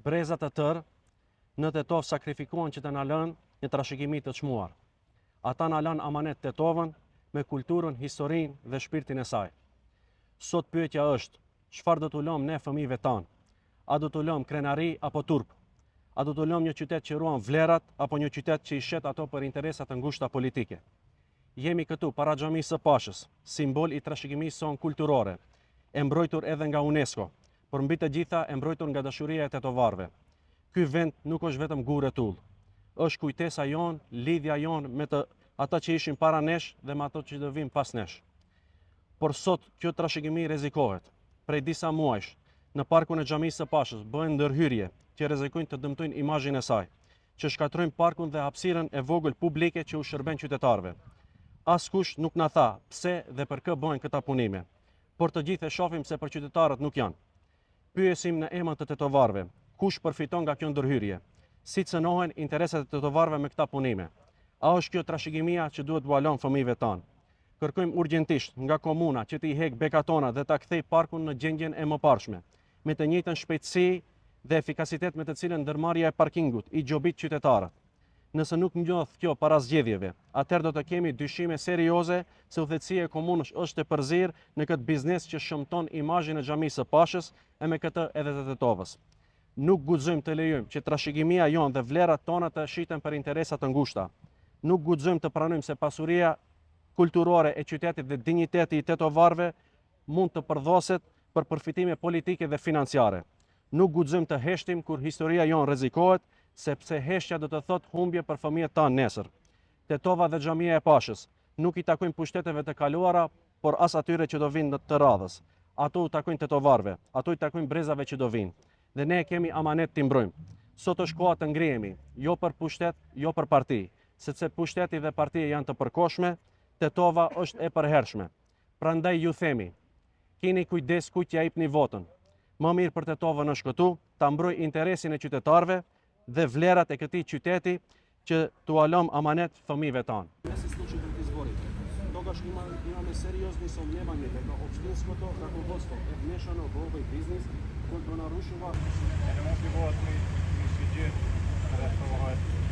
brezat të tërë në Tetov sakrifikuan që të na lënë një trashëgimi të çmuar. Ata na lënë amanet Tetovën me kulturën, historinë dhe shpirtin e saj. Sot pyetja është, çfarë do t'u lëmë ne fëmijëve tanë? A do t'u lëmë krenari apo turp? A do t'u lëmë një qytet që ruan vlerat apo një qytet që i shet ato për interesat të ngushta politike? Jemi këtu para xhamisë së Pashës, simbol i trashëgimisë sonë kulturore, e mbrojtur edhe nga UNESCO, por mbi të gjitha e mbrojtur nga dashuria e tetovarëve. Ky vend nuk është vetëm gur e tull, është kujtesa jon, lidhja jon me ata që ishin para nesh dhe me ato që do vinë pas nesh. Por sot kjo trashëgimi rrezikohet. Prej disa muajsh, në parkun e xhamisë së Pashës bëhen ndërhyrje që rrezikojnë të dëmtojnë imazhin e saj, që shkatrojnë parkun dhe hapësirën e vogël publike që u shërben qytetarëve. Askush nuk na tha pse dhe për kë bëhen këta punime, por të gjithë e shohim se për qytetarët nuk janë. Pyesim në emër të tetovarëve, kush përfiton nga kjo ndërhyrje? Si cënohen interesat e tetovarëve me këta punime? A është kjo trashëgimia që duhet t'u lëmë fëmijëve tanë? Kërkojmë urgjentisht nga komuna që t'i heq bekatona dhe ta kthej parkun në gjendjen e mëparshme, me të njëjtën shpejtësi dhe efikasitet me të cilën ndërmarrja e parkingut i gjobit qytetarët. Nëse nuk ndodh kjo para zgjedhjeve, atëherë do të kemi dyshime serioze se udhëheqësia e komunës është e përzirë në këtë biznes që shëmton imazhin e xhamisë së Pashës e me këtë edhe të Tetovës. Nuk guxojmë të lejojmë që trashëgimia jonë dhe vlerat tona të shiten për interesa të ngushta. Nuk guxojmë të pranojmë se pasuria kulturore e qytetit dhe dinjiteti i tetovarëve mund të përdhoset për përfitime politike dhe financiare. Nuk guxojmë të heshtim kur historia jonë rrezikohet, sepse heshtja do të thotë humbje për fëmijët tanë nesër. Tetova dhe xhamia e Pashës nuk i takojnë pushteteve të kaluara, por as atyre që do vinë të radhës. Ato u takojnë tetovarëve, ato i takojnë brezave që do vinë. Dhe ne kemi amanet t'i mbrojmë. Sot është koha të ngrihemi, jo për pushtet, jo për parti, sepse pushteti dhe partia janë të përkohshme, Tetova është e përhershme. Prandaj ju themi, keni kujdes kujt ja jepni votën. Më mirë për Tetovën është këtu, ta mbroj interesin e qytetarëve dhe vlerat e këtij qyteti që t'u lëm amanet fëmijëve tanë. Mesë случай предизборите. Тогаш имаме сериозни сомневања дека општинското раководство е вмешано во овој бизнис кој го нарушува. En de motivovat me i studie, dat